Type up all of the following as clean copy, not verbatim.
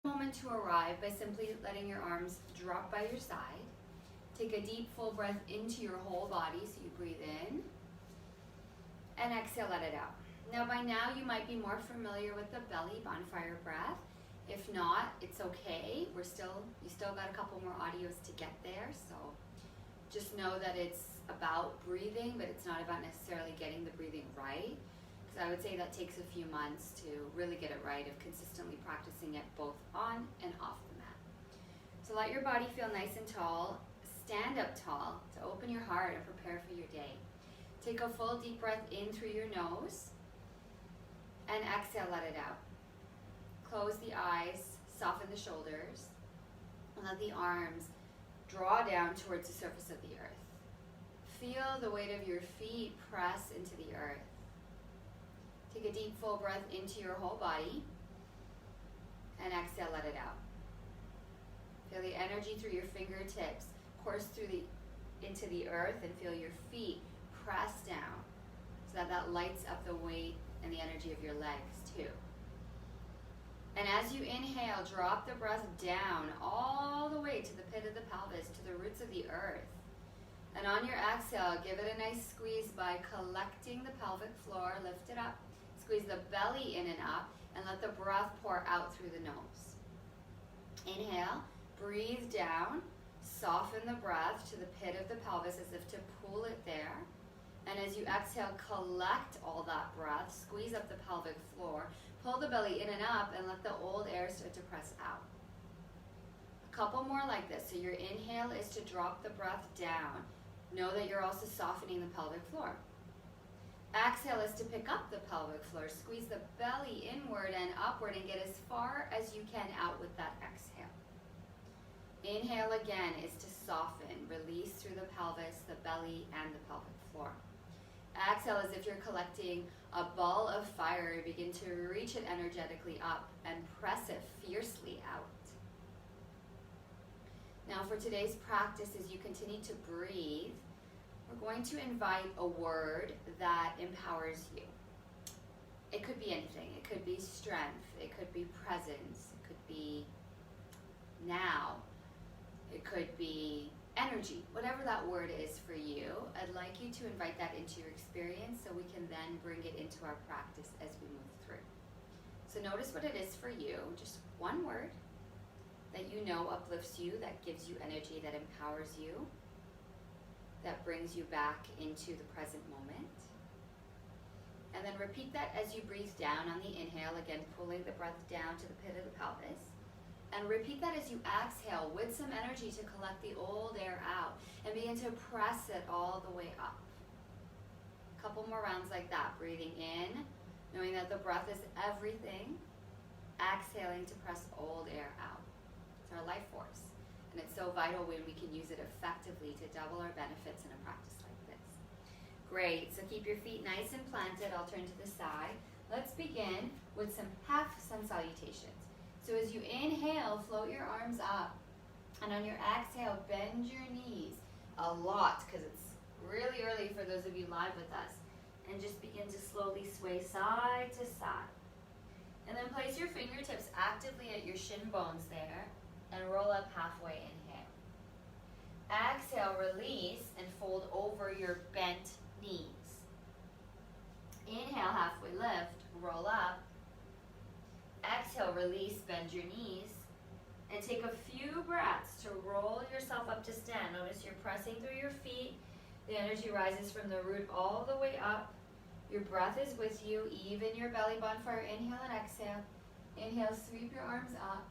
Moment to arrive by simply letting your arms drop by your side. Take a deep full breath into your whole body, so you breathe in and exhale, let it out. Now by now you might be more familiar with the belly bonfire breath. If not, it's okay. You still got a couple more audios to get there, so just know that it's about breathing, but it's not about necessarily getting the breathing right. I would say that takes a few months to really get it right, of consistently practicing it both on and off the mat. So let your body feel nice and tall. Stand up tall to open your heart and prepare for your day. Take a full deep breath in through your nose and exhale, let it out. Close the eyes, soften the shoulders, and let the arms draw down towards the surface of the earth. Feel the weight of your feet press into the earth. Take a deep full breath into your whole body and exhale, let it out. Feel the energy through your fingertips course into the earth, and feel your feet press down so that lights up the weight and the energy of your legs too. And as you inhale, drop the breath down all the way to the pit of the pelvis, to the roots of the earth. And on your exhale, give it a nice squeeze by collecting the pelvic floor, lift it up. Squeeze the belly in and up, and let the breath pour out through the nose. Inhale, breathe down, soften the breath to the pit of the pelvis as if to pull it there. And as you exhale, collect all that breath, squeeze up the pelvic floor, pull the belly in and up, and let the old air start to press out. A couple more like this. So your inhale is to drop the breath down. Know that you're also softening the pelvic floor. Exhale is to pick up the pelvic floor. Squeeze the belly inward and upward and get as far as you can out with that exhale. Inhale again is to soften, release through the pelvis, the belly, and the pelvic floor. Exhale as if you're collecting a ball of fire. Begin to reach it energetically up and press it fiercely out. Now for today's practice, as you continue to breathe, we're going to invite a word that empowers you. It could be anything. It could be strength. It could be presence. It could be now. It could be energy. Whatever that word is for you, I'd like you to invite that into your experience so we can then bring it into our practice as we move through. So notice what it is for you. Just one word that you know uplifts you, that gives you energy, that empowers you, that brings you back into the present moment. And then repeat that as you breathe down on the inhale, again pulling the breath down to the pit of the pelvis. And repeat that as you exhale with some energy to collect the old air out and begin to press it all the way up. A couple more rounds like that, breathing in, knowing that the breath is everything, exhaling to press old air out. It's our life force. And it's so vital when we can use it effectively to double our benefits in a practice like this. Great, so keep your feet nice and planted. I'll turn to the side. Let's begin with some half sun salutations. So as you inhale, float your arms up. And on your exhale, bend your knees a lot, because it's really early for those of you live with us. And just begin to slowly sway side to side. And then place your fingertips actively at your shin bones there. And roll up halfway, inhale. Exhale, release, and fold over your bent knees. Inhale, halfway lift, roll up. Exhale, release, bend your knees. And take a few breaths to roll yourself up to stand. Notice you're pressing through your feet. The energy rises from the root all the way up. Your breath is with you, even your belly bonfire. Inhale and exhale. Inhale, sweep your arms up.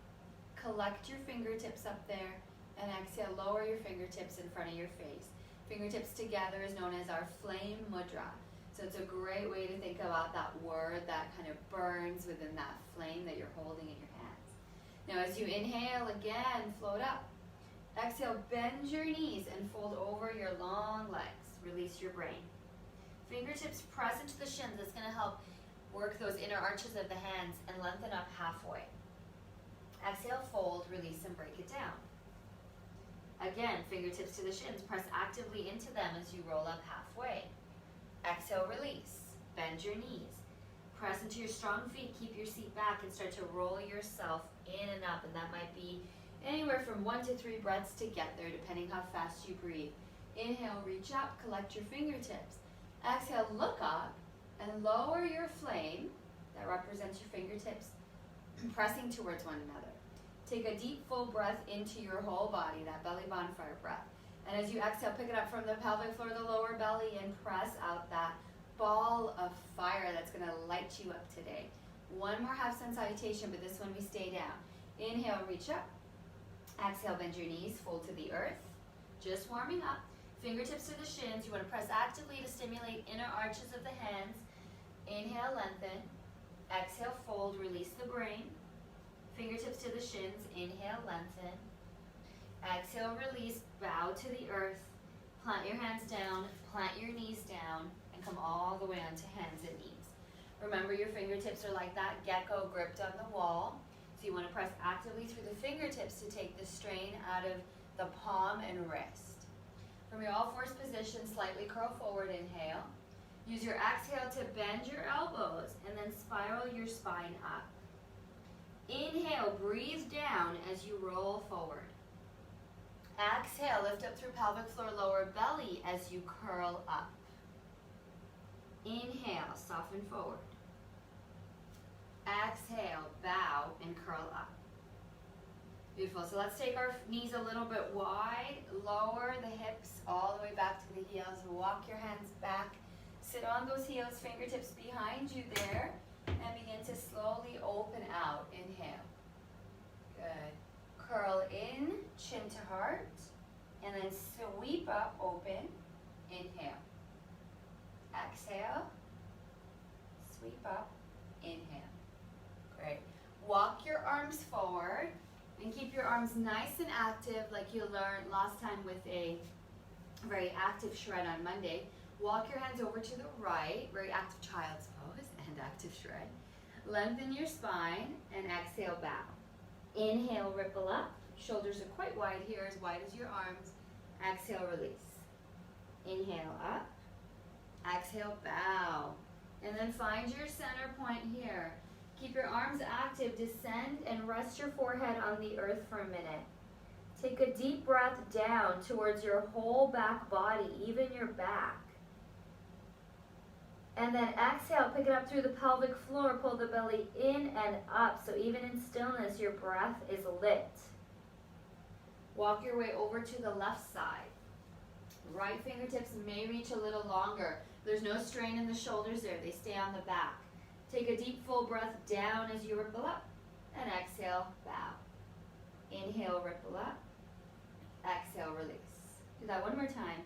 Collect your fingertips up there, and exhale, lower your fingertips in front of your face. Fingertips together is known as our flame mudra. So it's a great way to think about that word that kind of burns within that flame that you're holding in your hands. Now as you inhale again, float up. Exhale, bend your knees and fold over your long legs. Release your brain. Fingertips press into the shins. It's going to help work those inner arches of the hands and lengthen up halfway. Exhale, fold, release, and break it down. Again, fingertips to the shins. Press actively into them as you roll up halfway. Exhale, release. Bend your knees. Press into your strong feet. Keep your seat back and start to roll yourself in and up, and that might be anywhere from 1 to 3 breaths to get there, depending how fast you breathe. Inhale, reach up, collect your fingertips. Exhale, look up and lower your flame. That represents your fingertips pressing towards one another. Take a deep, full breath into your whole body, that belly bonfire breath. And as you exhale, pick it up from the pelvic floor, the lower belly, and press out that ball of fire that's going to light you up today. One more half sun salutation, but this one we stay down. Inhale, reach up. Exhale, bend your knees, fold to the earth. Just warming up. Fingertips to the shins. You want to press actively to stimulate inner arches of the hands. Inhale, lengthen. Exhale, fold, release the brain. Fingertips to the shins. Inhale, lengthen. Exhale, release, bow to the earth. Plant your hands down, plant your knees down, and come all the way onto hands and knees. Remember, your fingertips are like that gecko gripped on the wall. So you want to press actively through the fingertips to take the strain out of the palm and wrist. From your all fours position, slightly curl forward, inhale. Use your exhale to bend your elbows and then spiral your spine up. Inhale, breathe down as you roll forward. Exhale, lift up through pelvic floor, lower belly as you curl up. Inhale, soften forward. Exhale, bow and curl up. Beautiful. So let's take our knees a little bit wide, lower the hips all the way back to the heels, walk your hands back. Sit on those heels, fingertips behind you there, and begin to slowly open out. Inhale. Good. Curl in, chin to heart, and then sweep up, open. Inhale. Exhale. Sweep up. Inhale. Great. Walk your arms forward and keep your arms nice and active like you learned last time with a very active shred on Monday. Walk your hands over to the right, very active child's pose and active shred. Lengthen your spine and exhale, bow. Inhale, ripple up. Shoulders are quite wide here, as wide as your arms. Exhale, release. Inhale, up. Exhale, bow. And then find your center point here. Keep your arms active. Descend and rest your forehead on the earth for a minute. Take a deep breath down towards your whole back body, even your back. And then exhale, pick it up through the pelvic floor, pull the belly in and up, so even in stillness, your breath is lit. Walk your way over to the left side. Right fingertips may reach a little longer. There's no strain in the shoulders there, they stay on the back. Take a deep, full breath down as you ripple up, and exhale, bow. Inhale, ripple up, exhale, release. Do that one more time.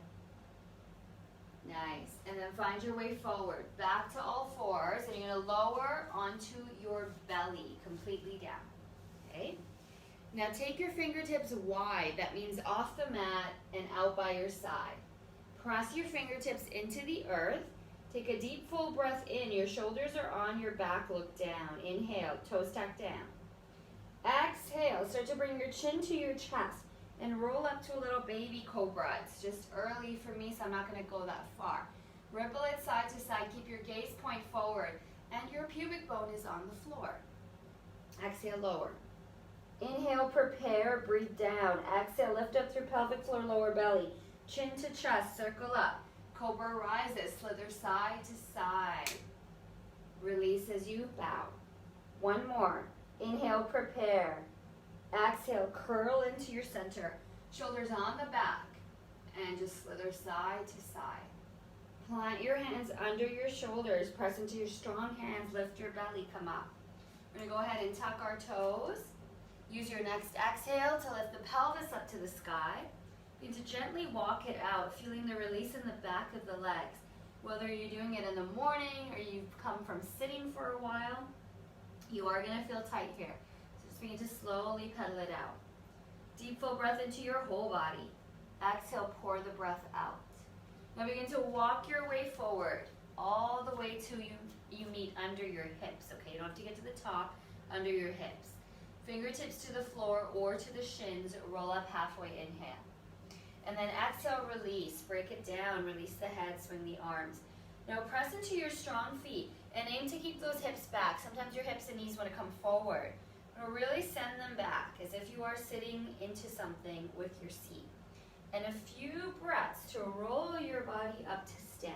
Nice. And then find your way forward, back to all fours, and you're going to lower onto your belly, completely down. Okay? Now take your fingertips wide, that means off the mat and out by your side. Press your fingertips into the earth. Take a deep, full breath in. Your shoulders are on your back, look down. Inhale, toes tack down. Exhale, start to bring your chin to your chest. And roll up to a little baby cobra. It's just early for me, so I'm not going to go that far. Ripple it side to side. Keep your gaze point forward. And your pubic bone is on the floor. Exhale, lower. Inhale, prepare, breathe down. Exhale, lift up through pelvic floor, lower belly. Chin to chest, circle up. Cobra rises, slither side to side. Release as you bow. One more. Inhale, prepare. Exhale, curl into your center. Shoulders on the back. And just slither side to side. Plant your hands under your shoulders. Press into your strong hands. Lift your belly, come up. We're going to go ahead and tuck our toes. Use your next exhale to lift the pelvis up to the sky. Begin to gently walk it out, feeling the release in the back of the legs. Whether you're doing it in the morning or you've come from sitting for a while, you are going to feel tight here. Just begin to slowly pedal it out. Deep full breath into your whole body. Exhale, pour the breath out. Now begin to walk your way forward, all the way to you meet under your hips. Okay, you don't have to get to the top, under your hips. Fingertips to the floor or to the shins, roll up halfway, inhale. And then exhale, release, break it down, release the head, swing the arms. Now press into your strong feet and aim to keep those hips back. Sometimes your hips and knees want to come forward. But really send them back as if you are sitting into something with your seat. And a few breaths to roll your body up to stand.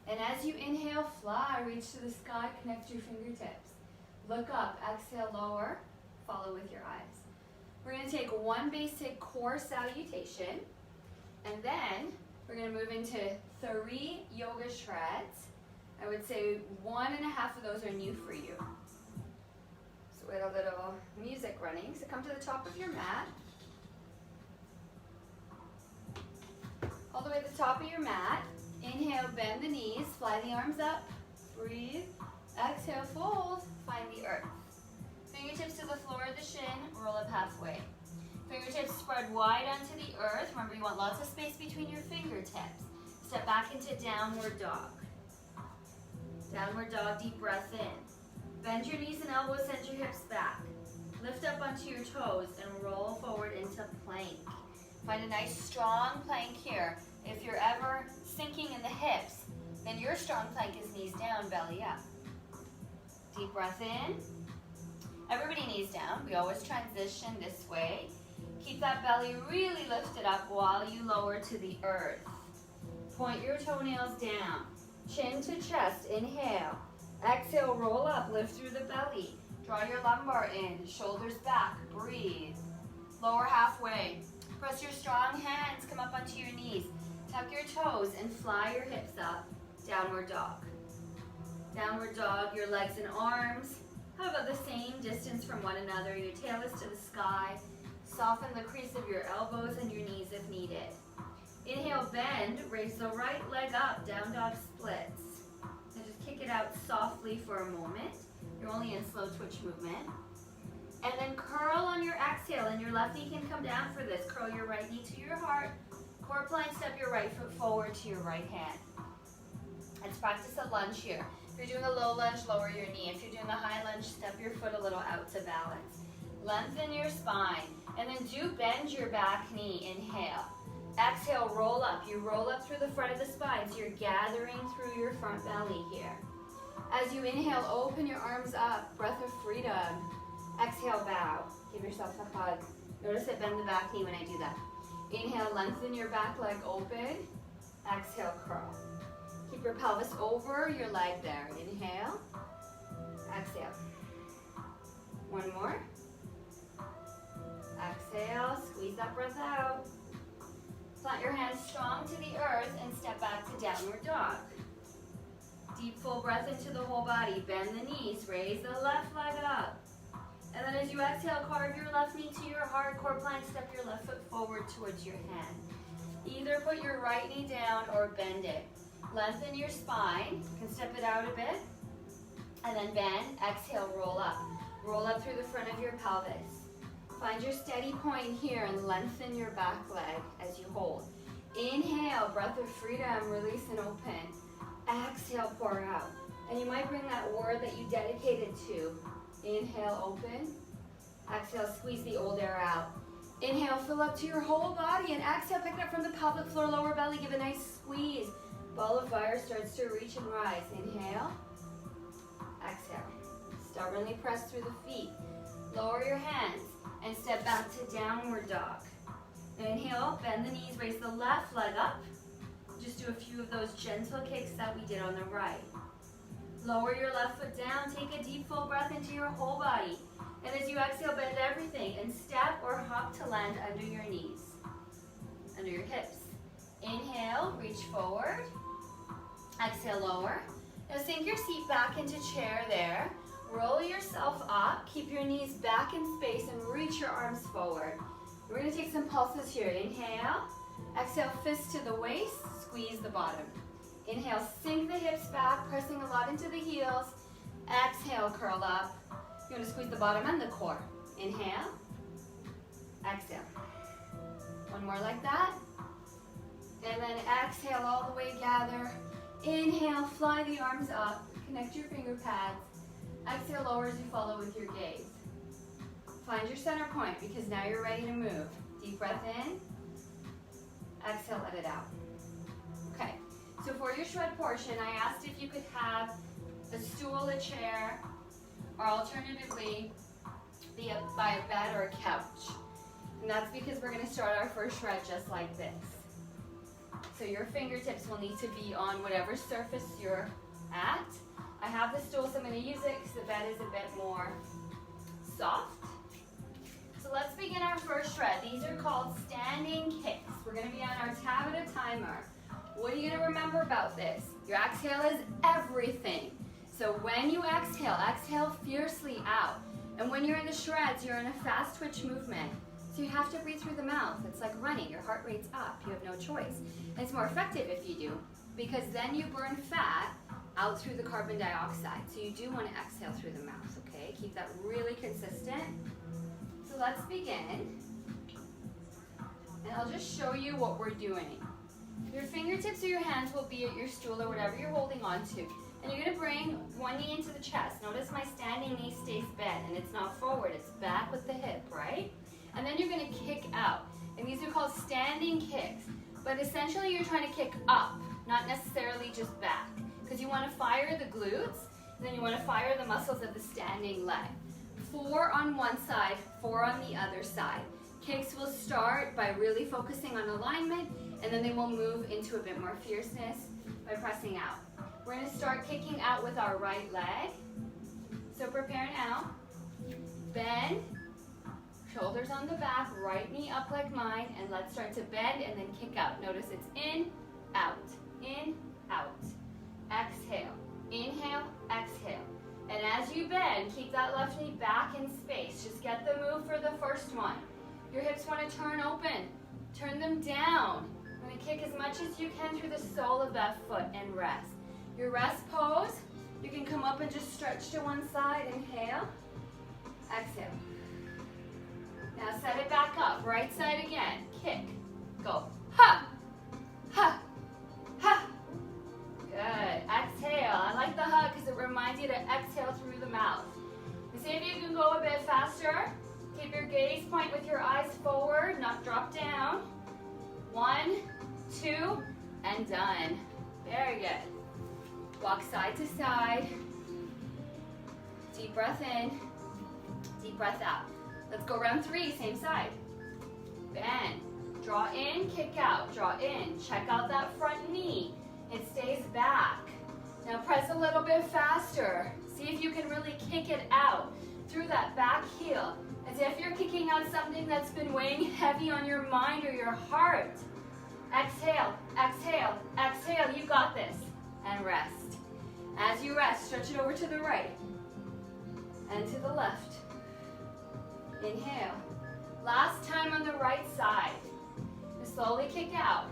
And as you inhale, fly, reach to the sky, connect your fingertips. Look up, exhale, lower, follow with your eyes. We're going to take one basic core salutation, and then we're going to move into 3 yoga shreds. I would say 1.5 of those are new for you. So we have a little music running. So come to the top of your mat. All the way to the top of your mat. Inhale, bend the knees, fly the arms up, breathe. Exhale, fold, find the earth. Fingertips to the floor of the shin, roll up halfway. Fingertips spread wide onto the earth. Remember, you want lots of space between your fingertips. Step back into downward dog. Downward dog, deep breath in. Bend your knees and elbows, send your hips back. Lift up onto your toes and roll forward into plank. Find a nice strong plank here. If you're ever sinking in the hips, then your strong plank is knees down, belly up. Deep breath in. Everybody knees down. We always transition this way. Keep that belly really lifted up while you lower to the earth. Point your toenails down. Chin to chest. Inhale. Exhale, roll up. Lift through the belly. Draw your lumbar in. Shoulders back. Breathe. Lower halfway. Press your strong hands. Come up onto your knees. Tuck your toes and fly your hips up. Downward dog. Downward dog, your legs and arms have about the same distance from one another. Your tail is to the sky. Soften the crease of your elbows and your knees if needed. Inhale, bend, raise the right leg up, down dog splits. And just kick it out softly for a moment. You're only in slow twitch movement. And then curl on your exhale, and your left knee can come down for this. Curl your right knee to your heart. Core plank, step your right foot forward to your right hand. Let's practice a lunge here. If you're doing a low lunge, lower your knee. If you're doing a high lunge, step your foot a little out to balance. Lengthen your spine, and then do bend your back knee. Inhale. Exhale, roll up. You roll up through the front of the spine, so you're gathering through your front belly here. As you inhale, open your arms up. Breath of freedom. Exhale, bow. Give yourself a hug. Notice I bend the back knee when I do that. Inhale, lengthen your back leg open. Exhale, curl. Keep your pelvis over your leg there. Inhale. Exhale. One more. Exhale. Squeeze that breath out. Plant your hands strong to the earth and step back to downward dog. Deep full breath into the whole body. Bend the knees. Raise the left leg up. And then as you exhale, carve your left knee to your heart. Core plank, step your left foot forward towards your hand. Either put your right knee down or bend it. Lengthen your spine. You can step it out a bit. And then bend. Exhale, roll up. Roll up through the front of your pelvis. Find your steady point here and lengthen your back leg as you hold. Inhale, breath of freedom, release and open. Exhale, pour out. And you might bring that word that you dedicated to. Inhale, open. Exhale, squeeze the old air out. Inhale, fill up to your whole body, and exhale, pick it up from the pelvic floor, lower belly, give a nice squeeze. Ball of fire starts to reach and rise. Inhale. Exhale. Stubbornly press through the feet. Lower your hands and step back to downward dog. Inhale, bend the knees, raise the left leg up. Just do a few of those gentle kicks that we did on the right. Lower your left foot down, take a deep full breath into your whole body. And as you exhale, bend everything and step or hop to land under your knees, under your hips. Inhale, reach forward. Exhale, lower. Now sink your seat back into chair there. Roll yourself up, keep your knees back in space and reach your arms forward. We're going to take some pulses here. Inhale, exhale, fist to the waist, squeeze the bottom. Inhale, sink the hips back, pressing a lot into the heels. Exhale, curl up. You're going to squeeze the bottom and the core. Inhale, exhale. One more like that. And then exhale all the way, gather. Inhale, fly the arms up, connect your finger pads. Exhale, lower as you follow with your gaze. Find your center point because now you're ready to move. Deep breath in. Exhale, let it out. Okay, so for your shred portion, I asked if you could have a stool, a chair, or alternatively, by a bed or a couch. And that's because we're going to start our first shred just like this. So your fingertips will need to be on whatever surface you're at. I have the stool, so I'm going to use it because the bed is a bit more soft. So let's begin our first shred. These are called standing kicks. We're going to be on our Tabata timer. What are you going to remember about this? Your exhale is everything. So when you exhale fiercely out. And when you're in the shreds, you're in a fast twitch movement. So you have to breathe through the mouth. It's like running. Your heart rate's up. You have no choice. And it's more effective if you do, because then you burn fat out through the carbon dioxide. So you do want to exhale through the mouth, okay? Keep that really consistent. So let's begin. And I'll just show you what we're doing. Your fingertips or your hands will be at your stool or whatever you're holding on to. And you're going to bring one knee into the chest. Notice my standing knee stays bent, and it's not forward. It's back with the hip, right? And then you're going to kick out. And these are called standing kicks. But essentially you're trying to kick up, not necessarily just back. Because you want to fire the glutes, and then you want to fire the muscles of the standing leg. 4 on one side, 4 on the other side. Kicks will start by really focusing on alignment, and then they will move into a bit more fierceness by pressing out. We're going to start kicking out with our right leg. So prepare now. Bend. Shoulders on the back, right knee up like mine, and let's start to bend and then kick out. Notice it's in, out, exhale, inhale, exhale. And as you bend, keep that left knee back in space. Just get the move for the first one. Your hips want to turn open, turn them down. I'm going to kick as much as you can through the sole of that foot and rest. Your rest pose, you can come up and just stretch to one side, inhale, exhale. Now set it back up, right side again, kick, go, ha, ha, ha. Good, exhale. I like the hug because it reminds you to exhale through the mouth. And see if you can go a bit faster. Keep your gaze point with your eyes forward, not drop down. 1, 2, and done. Very good. Walk side to side. Deep breath in, deep breath out. Let's go round 3, same side. Bend, draw in, kick out, draw in. Check out that front knee. It stays back. Now press a little bit faster. See if you can really kick it out through that back heel, as if you're kicking out something that's been weighing heavy on your mind or your heart. Exhale, exhale, exhale. You got this. And rest. As you rest, stretch it over to the right and to the left. Inhale. Last time on the right side. Just slowly kick out.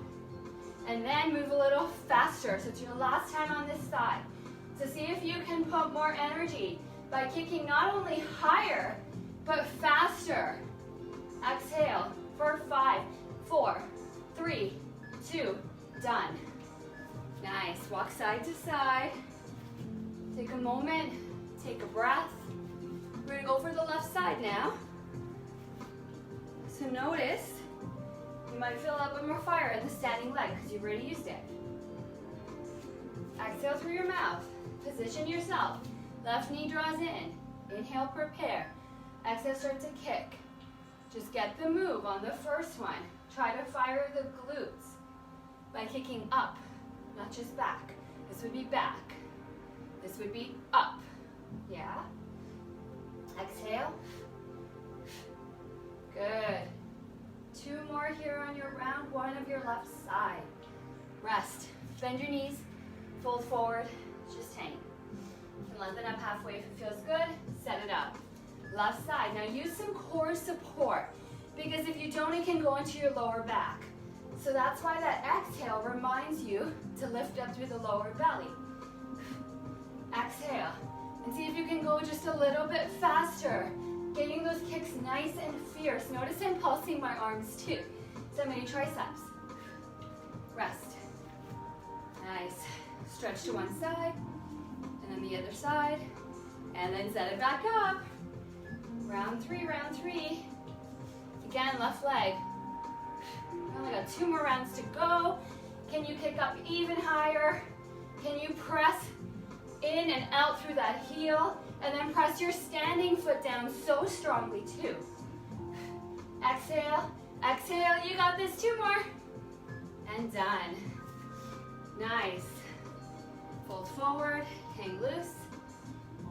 And then move a little faster. So it's your last time on this side. So see if you can put more energy by kicking not only higher, but faster. Exhale for 5, 4, 3, 2, done. Nice. Walk side to side. Take a moment. Take a breath. We're going to go for the left side now. So notice, you might feel a bit more fire in the standing leg because you've already used it. Exhale through your mouth. Position yourself. Left knee draws in. Inhale, prepare. Exhale, start to kick. Just get the move on the first one. Try to fire the glutes by kicking up, not just back. This would be back. This would be up. Yeah? Exhale. Good. 2 more here on your round 1 of your left side. Rest. Bend your knees. Fold forward. Just hang. You can lengthen up halfway if it feels good. Set it up. Left side. Now use some core support, because if you don't, it can go into your lower back. So that's why that exhale reminds you to lift up through the lower belly. Exhale. And see if you can go just a little bit faster. Getting those kicks nice and fierce. Notice I'm pulsing my arms too. So many triceps. Rest. Nice. Stretch to one side, and then the other side, and then set it back up. Round 3, round 3. Again, left leg. We only got 2 more rounds to go. Can you kick up even higher? Can you press in and out through that heel, and then press your standing foot down so strongly too. Exhale, exhale, you got this, 2 more. And done. Nice. Fold forward, hang loose,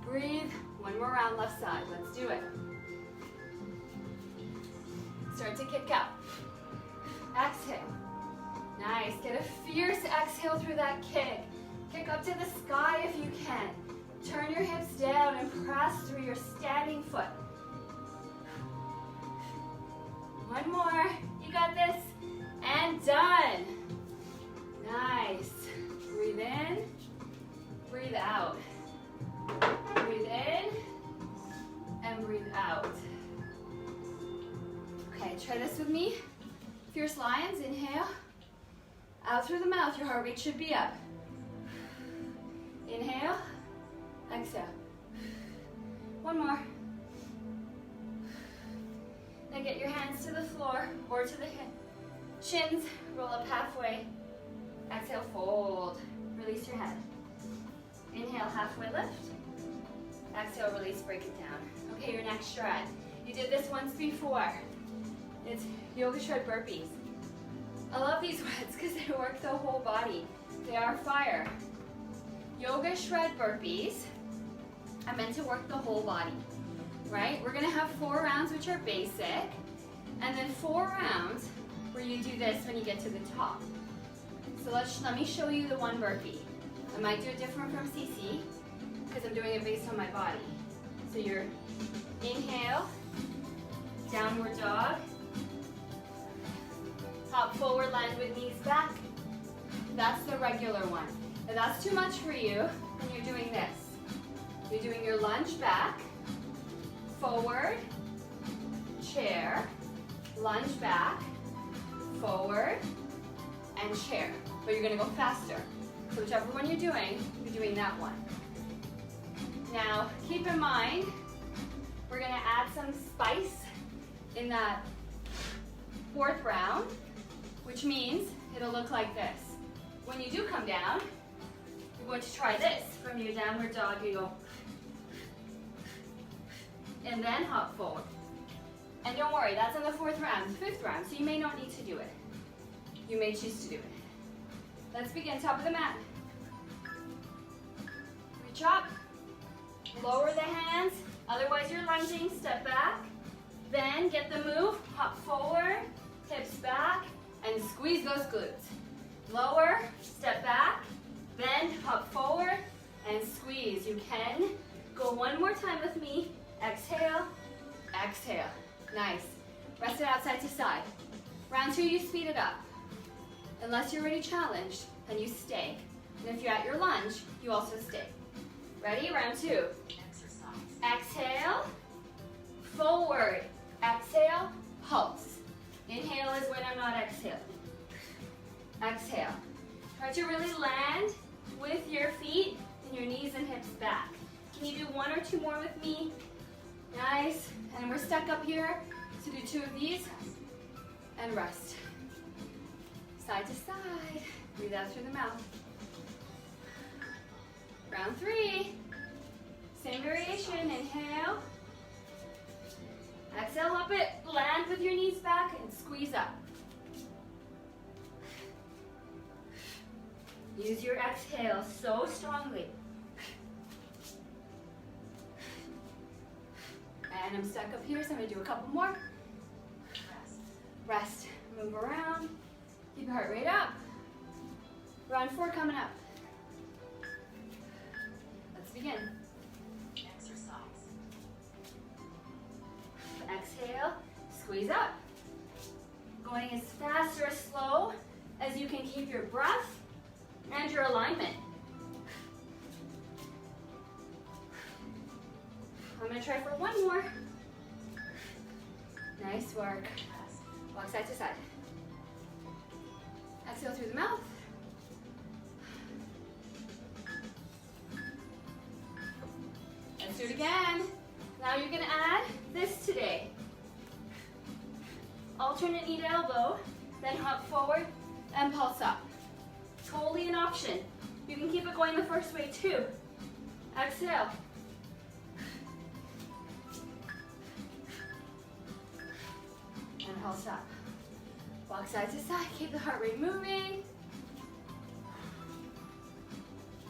breathe. 1 more round left side, let's do it. Start to kick out. Exhale. Nice, get a fierce exhale through that kick. Kick up to the sky if you can. Turn your hips down and press through your standing foot. 1 more, you got this, and done. Nice. Breathe in, breathe out. Breathe in, and breathe out. Okay, try this with me. Fierce lions, inhale. Out through the mouth, your heart rate should be up. Inhale, exhale. 1 more. Now get your hands to the floor or to the shins. Roll up halfway. Exhale, fold. Release your head. Inhale, halfway lift. Exhale, release, break it down. Okay, your next shred. You did this once before. It's yoga shred burpees. I love these ones because they work the whole body. They are fire. Yoga shred burpees are meant to work the whole body, right? We're gonna have 4 rounds, which are basic, and then 4 rounds where you do this when you get to the top. So let me show you the one burpee. I might do it different from CC because I'm doing it based on my body. So you're inhale, downward dog, hop forward, land with knees back. That's the regular one. If that's too much for you, then you're doing this. You're doing your lunge back, forward, chair, lunge back, forward, and chair. But you're gonna go faster. So whichever one you're doing that one. Now, keep in mind, we're gonna add some spice in that 4th round, which means it'll look like this. When you do come down, you're going to try this. From your downward dog, you go, and then hop forward. And don't worry, that's in the 4th round, 5th round, so you may not need to do it. You may choose to do it. Let's begin, top of the mat. Reach up, lower the hands, otherwise you're lunging, step back. Then get the move, hop forward, hips back, and squeeze those glutes. Lower, step back, bend, hop forward, and squeeze. You can go 1 more time with me. Exhale, exhale. Nice. Rest it out side to side. Round 2, you speed it up. Unless you're already challenged, then you stay. And if you're at your lunge, you also stay. Ready? Round 2. Exhale, forward. Exhale, pulse. Inhale is when I'm not exhaling. Exhale. Try to really land with your feet and your knees and hips back. Can you do 1 or 2 more with me? Nice. And we're stuck up here, so do 2 of these and rest. Side to side. Breathe out through the mouth. Round 3. Same variation. Inhale. Exhale, hop it. Land with your knees back and squeeze up. Use your exhale so strongly. And I'm stuck up here, so I'm going to do a couple more. Rest. Move around. Keep your heart rate up. Round 4 coming up. Let's begin. Exhale, squeeze up. Going as fast or as slow as you can keep your breath and your alignment. I'm going to try for 1 more. Nice work. Walk side to side. Exhale through the mouth. Let's do it again. Now you're going to add this today. Alternate knee to elbow, then hop forward and pulse up. Totally an option. You can keep it going the first way too. Exhale. And pulse up. Walk side to side, keep the heart rate moving.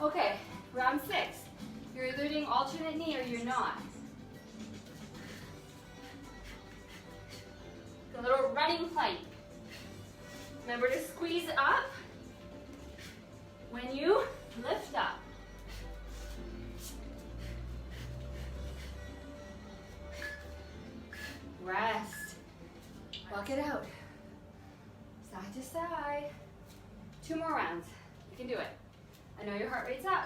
Okay, round 6. You're either doing alternate knee or you're not. A little running plank. Remember to squeeze up when you lift up. Rest. Walk it out. Side to side. 2 more rounds. You can do it. I know your heart rate's up.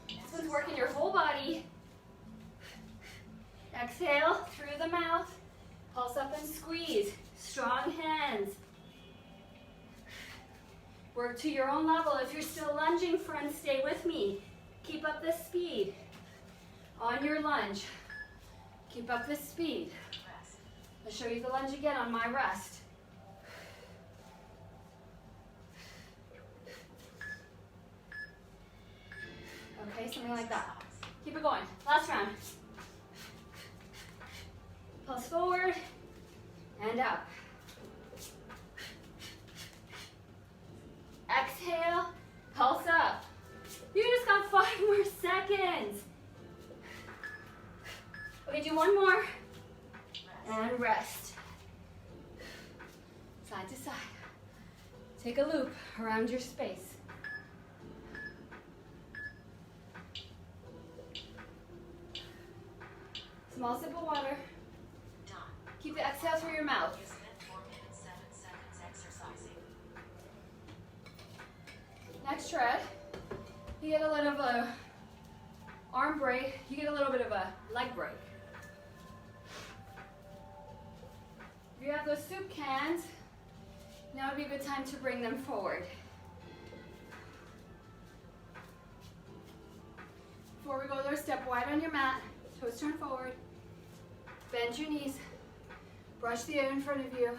This one's working your whole body. Exhale through the mouth. Pulse up and squeeze. Strong hands. Work to your own level. If you're still lunging, friends, stay with me. Keep up the speed. On your lunge. Keep up the speed. I'll show you the lunge again on my rest. Okay, something like that. Keep it going. Last round. Pulse forward and up. Exhale, pulse up. You just got 5 more seconds. Okay, do 1 more. And rest. Side to side. Take a loop around your space. Small sip of water. Keep the exhale through your mouth. Next shred, you get a little of a arm break, you get a little bit of a leg break. If you have those soup cans, now would be a good time to bring them forward. Before we go there, step wide on your mat, toes turn forward, bend your knees, brush the air in front of you.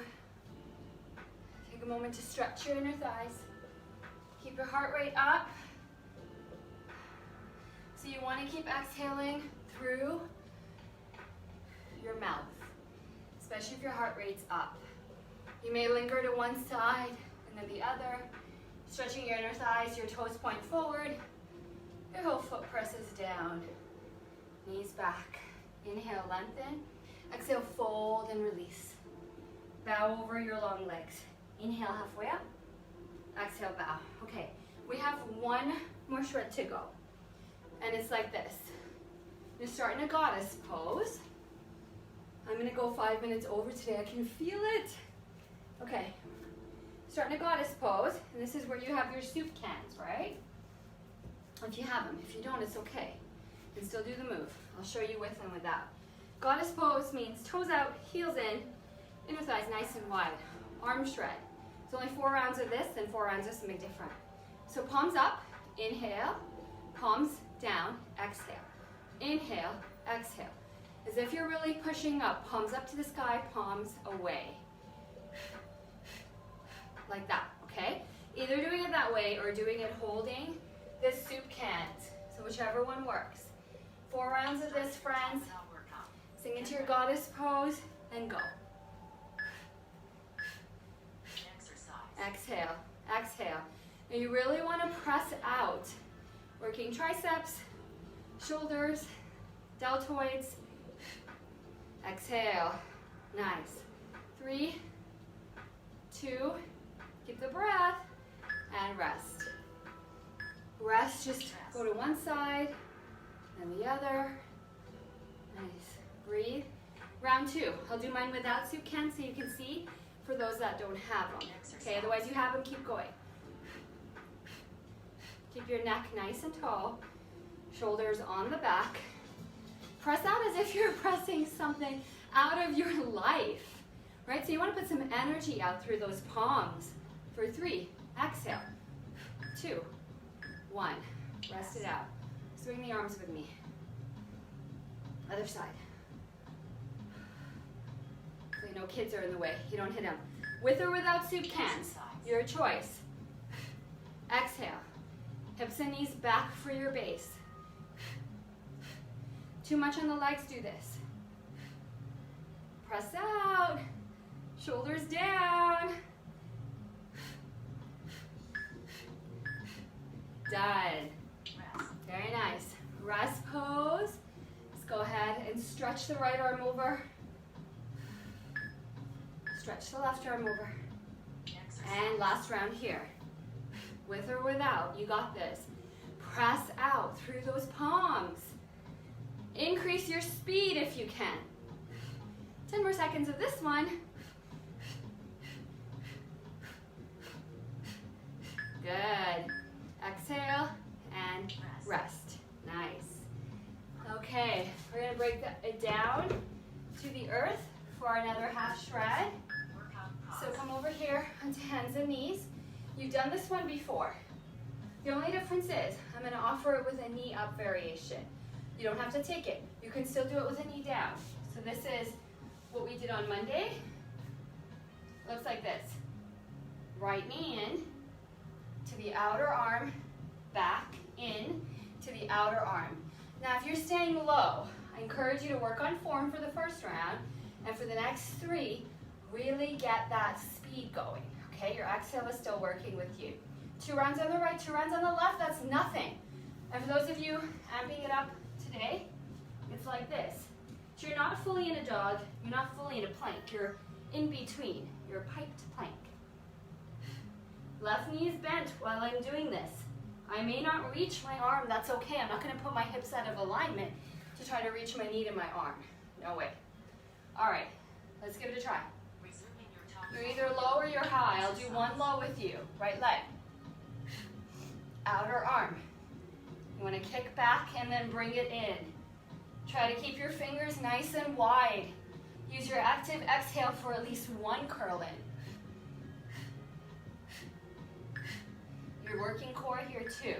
Take a moment to stretch your inner thighs. Keep your heart rate up. So you want to keep exhaling through your mouth, especially if your heart rate's up. You may linger to one side and then the other, stretching your inner thighs, your toes point forward, your whole foot presses down, knees back. Inhale, lengthen. Exhale, fold and release. Bow over your long legs. Inhale, halfway up. Exhale, bow. Okay, we have 1 more shred to go. And it's like this. You're starting a goddess pose. I'm gonna go 5 minutes over today. I can feel it. Okay, starting a goddess pose. And this is where you have your soup cans, right? If you have them. If you don't, it's okay. You can still do the move. I'll show you with and without. Goddess pose means toes out, heels in, inner thighs nice and wide. Arm shred. It's only 4 rounds of this, and 4 rounds of something different. So palms up, inhale, palms down, exhale. Inhale, exhale. As if you're really pushing up, palms up to the sky, palms away. Like that, okay? Either doing it that way or doing it holding this soup cans. So whichever one works. 4 rounds of this, friends. Sing into your goddess pose and go. Exhale, exhale. Now you really want to press out. Working triceps, shoulders, deltoids. Exhale. Nice. 3, 2, keep the breath, and rest. Rest, just go to one side and the other. Nice. Breathe. Round 2. I'll do mine without soup cans so you can see for those that don't have them. Okay, otherwise you have them, keep going. Keep your neck nice and tall. Shoulders on the back. Press out as if you're pressing something out of your life. Right? So you want to put some energy out through those palms. For 3, exhale. 2, 1. Rest it out. Swing the arms with me. Other side. So you know kids are in the way. You don't hit them. With or without soup cans. Your choice. Exhale. Hips and knees back for your base. Too much on the legs, do this. Press out. Shoulders down. Done. Very nice. Rest pose. Let's go ahead and stretch the right arm over. Stretch the left arm over. And last round here. With or without, you got this. Press out through those palms. Increase your speed if you can. 10 more seconds of this one. Good. Exhale and rest. Nice. Okay, we're going to break it down to the earth for another half shred. So come over here onto hands and knees. You've done this one before. The only difference is I'm going to offer it with a knee up variation. You don't have to take it. You can still do it with a knee down. So this is what we did on Monday. Looks like this. Right knee in to the outer arm, back in to the outer arm. Now if you're staying low, I encourage you to work on form for the first round, and for the next 3, really get that speed going. Okay, your exhale is still working with you. 2 rounds on the right, 2 rounds on the left, that's nothing. And for those of you amping it up today, it's like this. So you're not fully in a dog, you're not fully in a plank, you're in between. You're a piped plank. Left knee is bent while I'm doing this. I may not reach my arm, that's okay. I'm not going to put my hips out of alignment to try to reach my knee to my arm. No way. All right, let's give it a try. You're either low or you're high. I'll do one low with you. Right leg. Outer arm. You want to kick back and then bring it in. Try to keep your fingers nice and wide. Use your active exhale for at least 1 curl in. You're working core here too.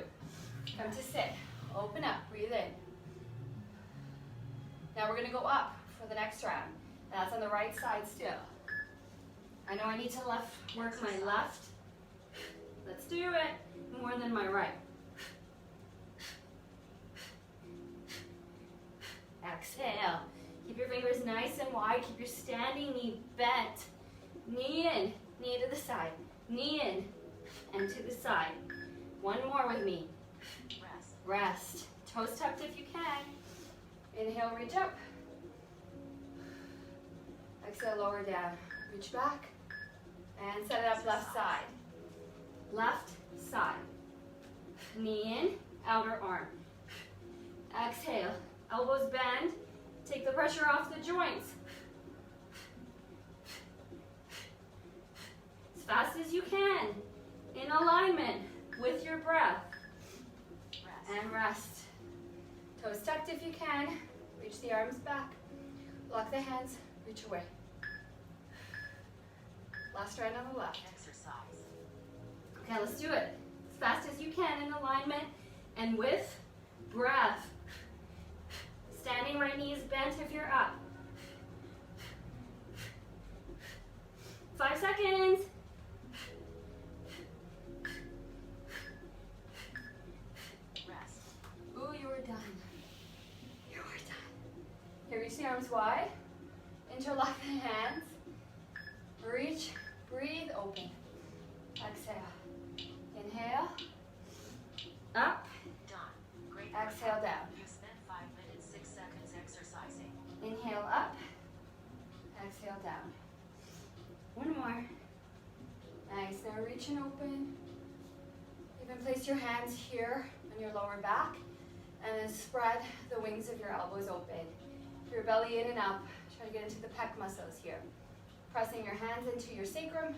Come to sit. Open up. Breathe in. Now we're going to go up for the next round. That's on the right side still. I know I need to work my left. Let's do it more than my right. Exhale. Keep your fingers nice and wide. Keep your standing knee bent. Knee in, knee to the side. Knee in and to the side. One more with me. Rest. Toes tucked if you can. Inhale, reach up. Exhale, lower down. Reach back. And set it up left side. Left side. Knee in, outer arm. Exhale. Elbows bend. Take the pressure off the joints. As fast as you can. In alignment with your breath. And rest. Toes tucked if you can. Reach the arms back. Lock the hands. Reach away. Last round on the left. Okay, let's do it. As fast as you can in alignment and with breath. Standing right knee is bent if you're up. 5 seconds. Rest. Ooh, you are done. You are done. Here, reach the arms wide. Interlock the hands. Reach, breathe, open. Exhale. Inhale. Up. Done. Great. Exhale down. You spent 5 minutes, 6 seconds exercising. Inhale up. Exhale down. One more. Nice. Now reach and open. Even place your hands here on your lower back. And then spread the wings of your elbows open. Your belly in and up. Try to get into the pec muscles here. Pressing your hands into your sacrum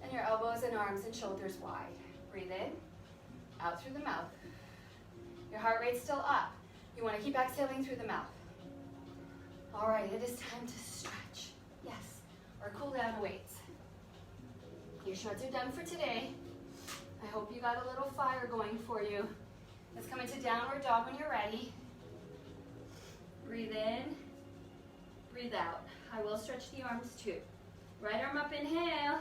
and your elbows and arms and shoulders wide. Breathe in, out through the mouth. Your heart rate's still up. You want to keep exhaling through the mouth. All right, it is time to stretch. Yes, or cool down weights. Your shreds are done for today. I hope you got a little fire going for you. Let's come into downward dog when you're ready. Breathe in, breathe out. I will stretch the arms too. Right arm up, inhale.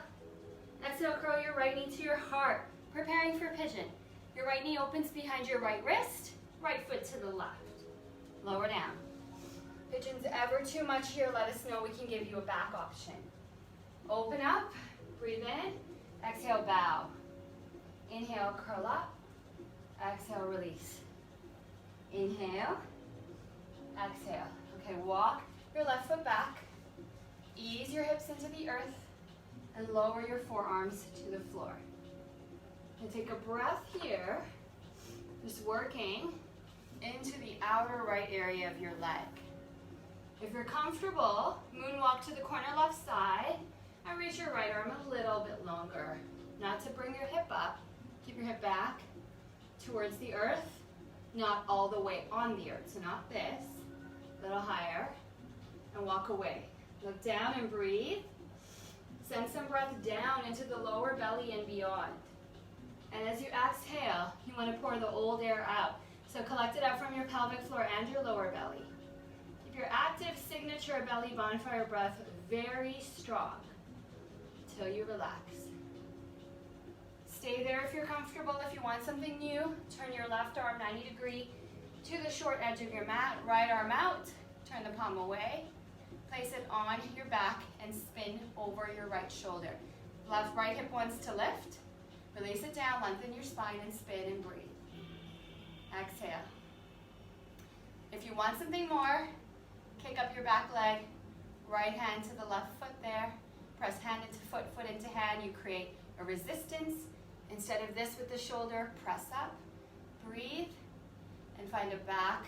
Exhale, curl your right knee to your heart, preparing for pigeon. Your right knee opens behind your right wrist, right foot to the left. Lower down. Pigeon's ever too much here, let us know, we can give you a back option. Open up, breathe in, exhale, bow. Inhale, curl up, exhale, release. Inhale, exhale. Okay, walk your left foot back, ease your hips into the earth, and lower your forearms to the floor. And take a breath here, just working into the outer right area of your leg. If you're comfortable, moonwalk to the corner left side and reach your right arm a little bit longer. Not to bring your hip up, keep your hip back towards the earth, not all the way on the earth, so not this, a little higher, and walk away. Look down and breathe. Send some breath down into the lower belly and beyond. And as you exhale, you want to pour the old air out. So collect it out from your pelvic floor and your lower belly. Keep your active signature belly bonfire breath very strong till you relax. Stay there if you're comfortable. If you want something new, turn your left arm 90 degrees to the short edge of your mat. Right arm out, turn the palm away. Place it on your back and spin over your right shoulder. Right hip wants to lift. Release it down, lengthen your spine and spin and breathe. Exhale. If you want something more, kick up your back leg. Right hand to the left foot there. Press hand into foot, foot into hand. You create a resistance. Instead of this with the shoulder, press up, breathe, and find a back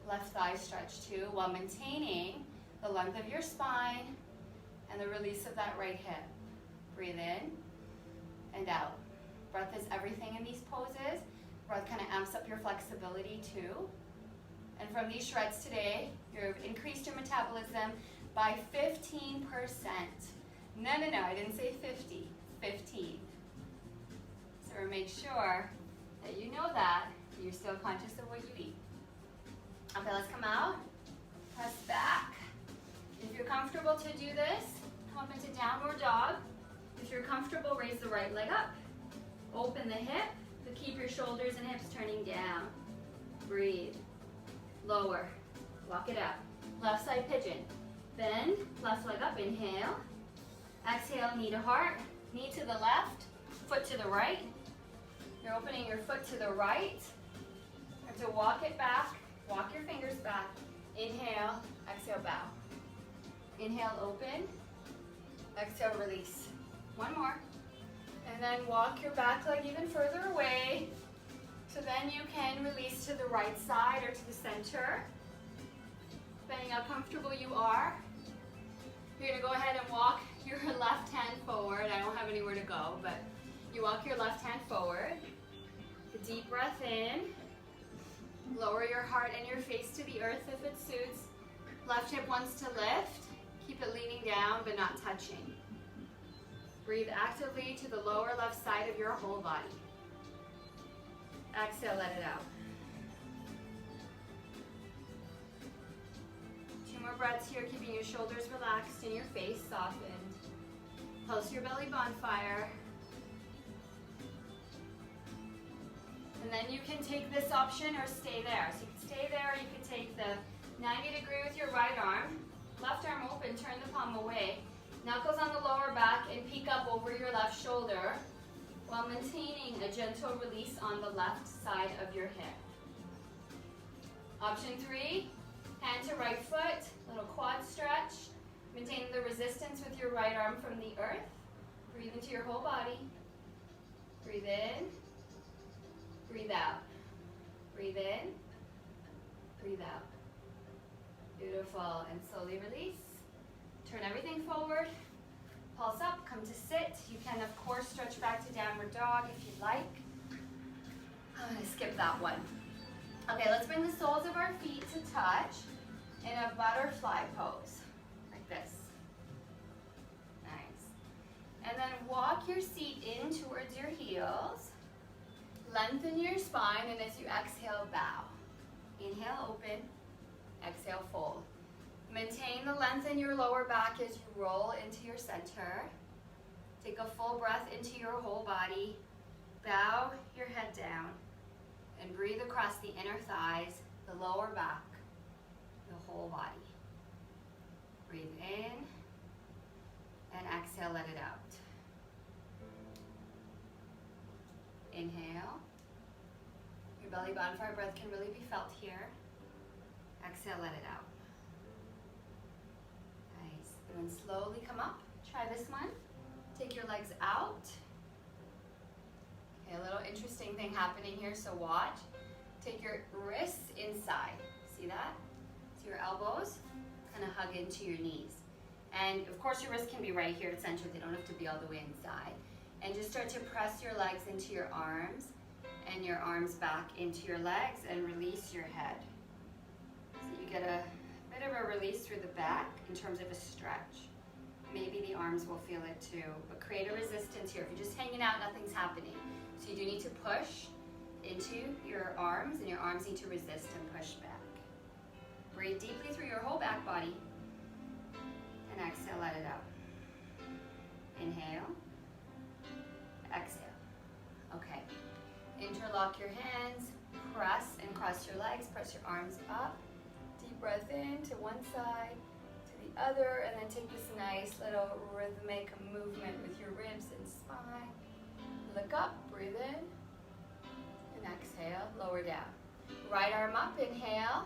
left thigh stretch too, while maintaining the length of your spine and the release of that right hip. Breathe in and out. Breath is everything in these poses. Breath kind of amps up your flexibility too. And from these shreds today, you've increased your metabolism by 15%. No, I didn't say 50, 15. So make sure that you know that you're still conscious of what you eat. Okay, let's come out. Press back. If you're comfortable to do this, come up into downward dog. If you're comfortable, raise the right leg up. Open the hip, but keep your shoulders and hips turning down. Breathe. Lower. Walk it out. Left side pigeon. Bend, left leg up, inhale. Exhale, knee to heart. Knee to the left, foot to the right. You're opening your foot to the right. You have to walk it back. Walk your fingers back. Inhale, exhale, bow. Inhale, open. Exhale, release. One more. And then walk your back leg even further away. So then you can release to the right side or to the center, depending how comfortable you are. You're going to go ahead and walk your left hand forward. I don't have anywhere to go, but you walk your left hand forward. A deep breath in. Lower your heart and your face to the earth if it suits. Left hip wants to lift. Keep it leaning down but not touching. Breathe actively to the lower left side of your whole body. Exhale, let it out. 2 more breaths here, keeping your shoulders relaxed and your face softened. Pulse your belly bonfire. And then you can take this option or stay there. So you can stay there, you can take the 90 degree with your right arm. Left arm open, turn the palm away. Knuckles on the lower back and peek up over your left shoulder while maintaining a gentle release on the left side of your hip. Option 3, hand to right foot, little quad stretch. Maintain the resistance with your right arm from the earth. Breathe into your whole body. Breathe in. Breathe out. Breathe in. Breathe out. Beautiful. And slowly release. Turn everything forward. Pulse up. Come to sit. You can, of course, stretch back to downward dog if you'd like. I'm going to skip that one. Okay, let's bring the soles of our feet to touch in a butterfly pose. Like this. Nice. And then walk your seat in towards your heels. Lengthen your spine, and as you exhale, bow. Inhale, open. Exhale, fold. Maintain the length in your lower back as you roll into your center. Take a full breath into your whole body. bow your head down and breathe across the inner thighs, the lower back, the whole body. Breathe in and exhale, let it out. Inhale. Your belly bonfire breath can really be felt here. Exhale, let it out. Nice. And then slowly come up. Try this one. Take your legs out. Okay, a little interesting thing happening here, so watch. Take your wrists inside. See that? So your elbows kind of hug into your knees. And of course your wrists can be right here at center. They don't have to be all the way inside. And just start to press your legs into your arms and your arms back into your legs and release your head. So you get a bit of a release through the back in terms of a stretch. Maybe the arms will feel it too, but create a resistance here. If you're just hanging out, nothing's happening. So you do need to push into your arms, and your arms need to resist and push back. Breathe deeply through your whole back body, and exhale, let it out. Inhale, exhale. Okay, interlock your hands, press and cross your legs, press your arms up. Deep breath in to one side, the other, and then take this nice little rhythmic movement with your ribs and spine. Look up, breathe in, and exhale, lower down. Right arm up, inhale,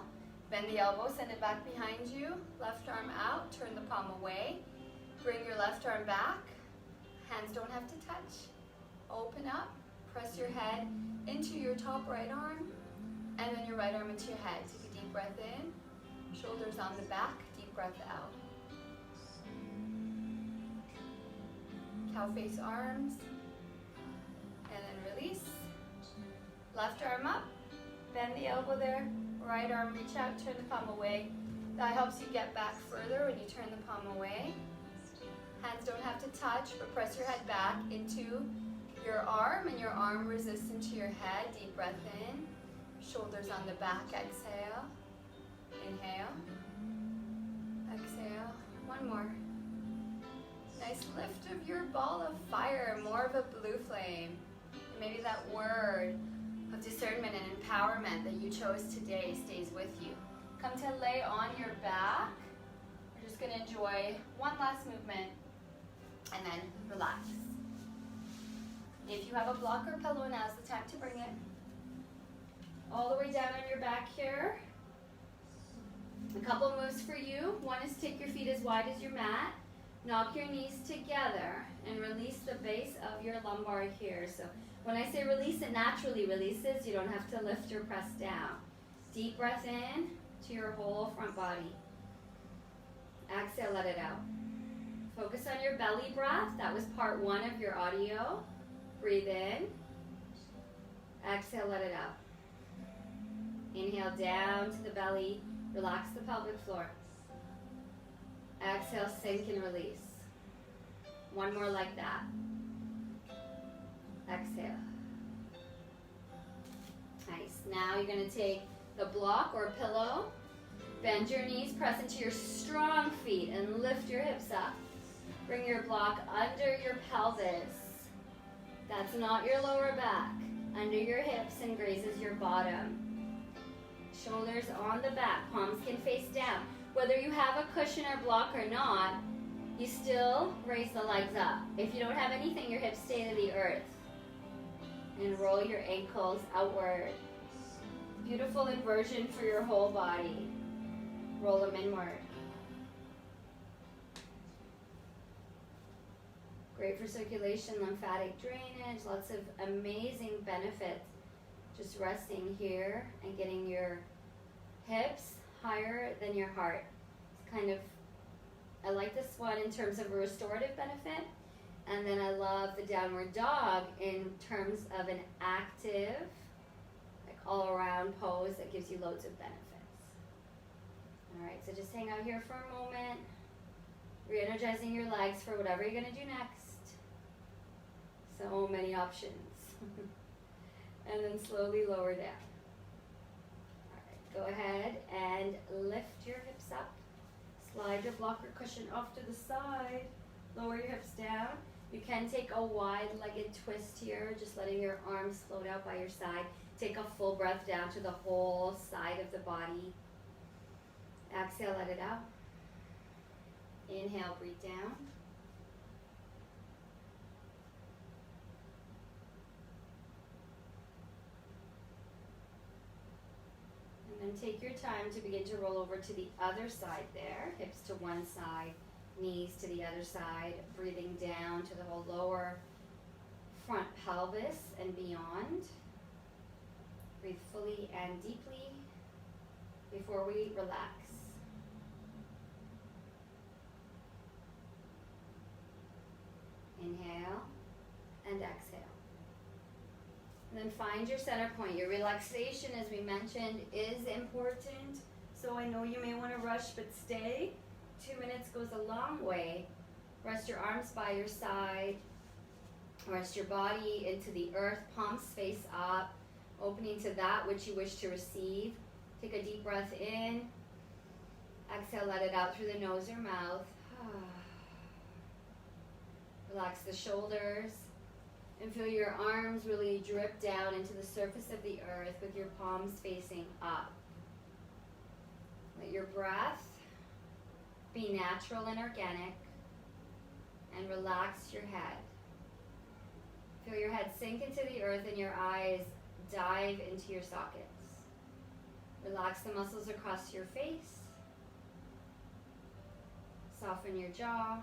bend the elbow, send it back behind you. Left arm out, turn the palm away. Bring your left arm back. Hands don't have to touch. Open up, press your head into your top right arm, and then your right arm into your head. Take a deep breath in, shoulders on the back, deep breath out. Cow face arms, and then release. Left arm up, bend the elbow there, right arm reach out, turn the palm away. That helps you get back further when you turn the palm away. Hands don't have to touch, but press your head back into your arm, and your arm resists into your head. Deep breath in, shoulders on the back, exhale. Inhale, exhale, one more. Nice lift of your ball of fire, more of a blue flame. And maybe that word of discernment and empowerment that you chose today stays with you. Come to lay on your back. We're just going to enjoy one last movement and then relax. If you have a block or pillow, now's the time to bring it all the way down on your back here. A couple moves for you. One is take your feet as wide as your mat. Knock your knees together and release the base of your lumbar here. So when I say release, it naturally releases. You don't have to lift or press down. Deep breath in to your whole front body. Exhale, let it out. Focus on your belly breath. That was part one of your audio. Breathe in. Exhale, let it out. Inhale down to the belly. Relax the pelvic floor. Exhale, sink and release. One more like that. Exhale. Nice. Now you're going to take the block or pillow, bend your knees, press into your strong feet, and lift your hips up. Bring your block under your pelvis. That's not your lower back. Under your hips and grazes your bottom. Shoulders on the back, palms can face down. Whether you have a cushion or block or not, you still raise the legs up. If you don't have anything, your hips stay to the earth. And roll your ankles outward. Beautiful inversion for your whole body. Roll them inward. Great for circulation, lymphatic drainage, lots of amazing benefits. Just resting here and getting your hips higher than your heart. It's kind of, I like this one in terms of a restorative benefit. And then I love the downward dog in terms of an active, like all around pose that gives you loads of benefits. All right, so just hang out here for a moment. Re-energizing your legs for whatever you're gonna do next. So many options. And then slowly lower down. All right, go ahead and lift your hips up. Slide your block or cushion off to the side. Lower your hips down. You can take a wide-legged twist here, just letting your arms float out by your side. Take a full breath down to the whole side of the body. Exhale, let it out. Inhale, breathe down. And then take your time to begin to roll over to the other side there. Hips to one side, knees to the other side. Breathing down to the whole lower front pelvis and beyond. Breathe fully and deeply before we relax. Inhale and exhale. And then find your center point. Your relaxation, as we mentioned, is important. So I know you may want to rush, but stay. 2 minutes goes a long way. Rest your arms by your side. Rest your body into the earth, palms face up, opening to that which you wish to receive. Take a deep breath in. Exhale, let it out through the nose or mouth. Relax the shoulders and feel your arms really drip down into the surface of the earth with your palms facing up. Let your breath be natural and organic, and relax your head. Feel your head sink into the earth and your eyes dive into your sockets. Relax the muscles across your face. Soften your jaw,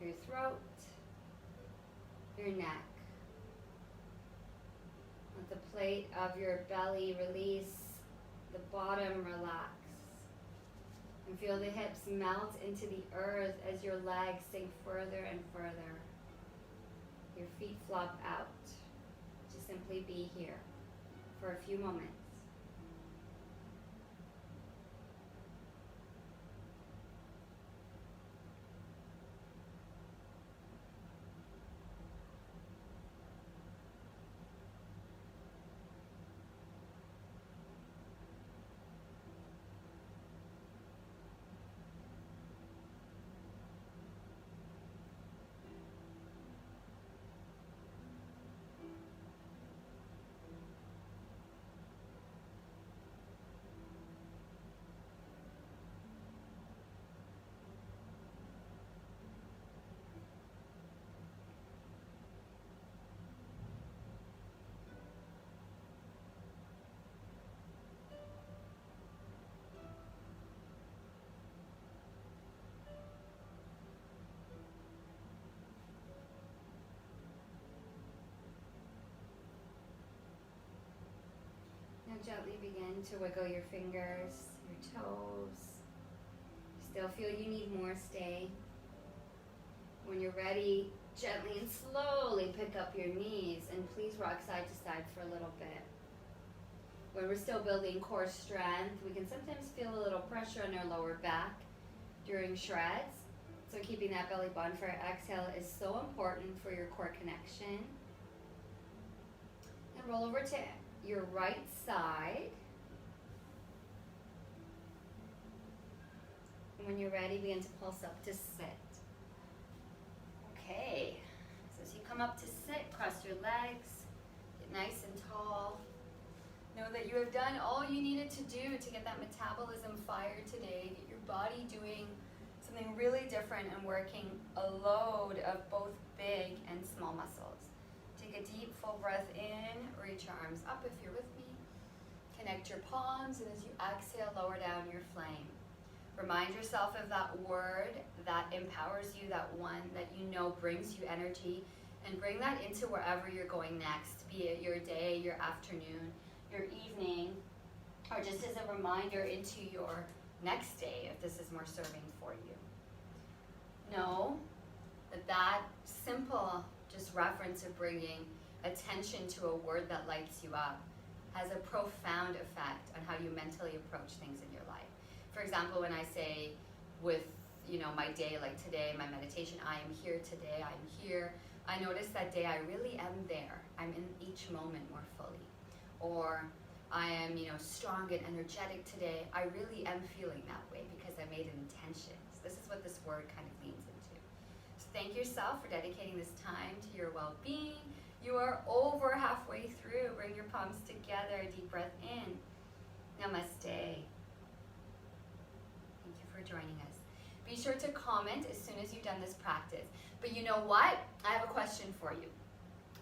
your throat, your neck. Let the plate of your belly release, the bottom relax. And feel the hips melt into the earth as your legs sink further and further. Your feet flop out. Just simply be here for a few moments. Now gently begin to wiggle your fingers, your toes. Still feel you need more, stay. When you're ready, gently and slowly pick up your knees and please rock side to side for a little bit. When we're still building core strength, we can sometimes feel a little pressure on our lower back during shreds. So keeping that belly button for our exhale is so important for your core connection. And roll over to your right side. And when you're ready, begin to pulse up to sit. Okay, so as you come up to sit, cross your legs, get nice and tall. Know that you have done all you needed to do to get that metabolism fired today, get your body doing something really different and working a load of both big and small muscles. Take a deep, full breath in, reach your arms up if you're with me. Connect your palms, and as you exhale, lower down your flame. Remind yourself of that word that empowers you, that one that you know brings you energy, and bring that into wherever you're going next, be it your day, your afternoon, your evening, or just as a reminder into your next day if this is more serving for you. Know that that simple just reference of bringing attention to a word that lights you up has a profound effect on how you mentally approach things in your life. For example, when I say with my day, like today, my meditation, I am here today, I'm here, I notice that day I really am there. I'm in each moment more fully. Or I am, strong and energetic today. I really am feeling that way because I made an intention. So this is what this word kind of leans into. So thank yourself for dedicating this time to your well-being. You are over halfway through. Bring your palms together, deep breath in. Namaste. Thank you for joining us. Be sure to comment as soon as you've done this practice. But you know what? I have a question for you.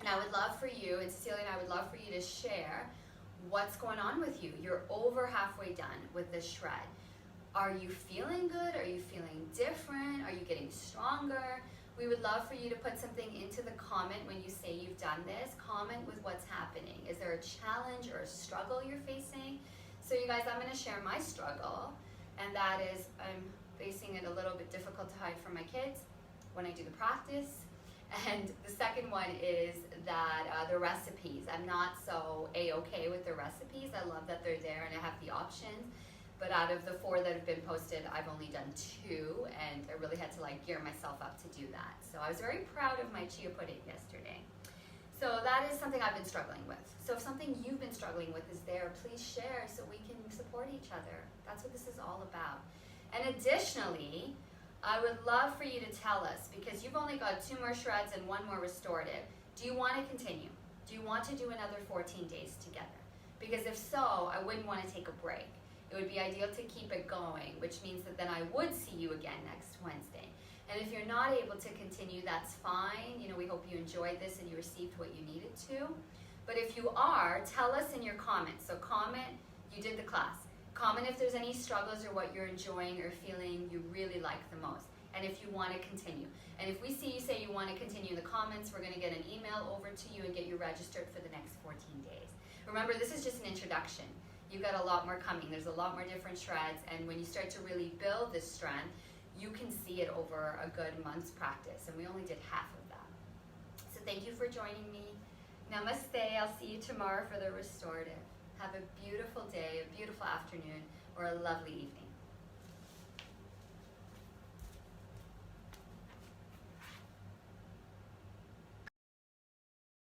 And I would love for you, and Cecilia and I would love for you to share what's going on with you. You're over halfway done with this shred. Are you feeling good? Are you feeling different? Are you getting stronger? We would love for you to put something into the comment when you say you've done this. Comment with what's happening. Is there a challenge or a struggle you're facing? So you guys, I'm going to share my struggle, and that is I'm facing it a little bit difficult to hide from my kids when I do the practice. And the second one is that the recipes. I'm not so A-okay with the recipes. I love that they're there and I have the options. But out of the 4 that have been posted, I've only done 2, and I really had to gear myself up to do that. So I was very proud of my chia pudding yesterday. So that is something I've been struggling with. So if something you've been struggling with is there, please share so we can support each other. That's what this is all about. And additionally, I would love for you to tell us, because you've only got 2 more shreds and 1 more restorative. Do you want to continue? Do you want to do another 14 days together? Because if so, I wouldn't want to take a break. It would be ideal to keep it going, which means that then I would see you again next Wednesday. And if you're not able to continue, that's fine. We hope you enjoyed this and you received what you needed to. But if you are, tell us in your comments. So comment, you did the class. Comment if there's any struggles or what you're enjoying or feeling you really like the most. And if you want to continue. And if we see you say you want to continue in the comments, we're going to get an email over to you and get you registered for the next 14 days. Remember, this is just an introduction. You've got a lot more coming. There's a lot more different shreds, and when you start to really build this strength, you can see it over a good month's practice, and we only did half of that. So thank you for joining me. Namaste. I'll see you tomorrow for the restorative. Have a beautiful day, a beautiful afternoon, or a lovely evening.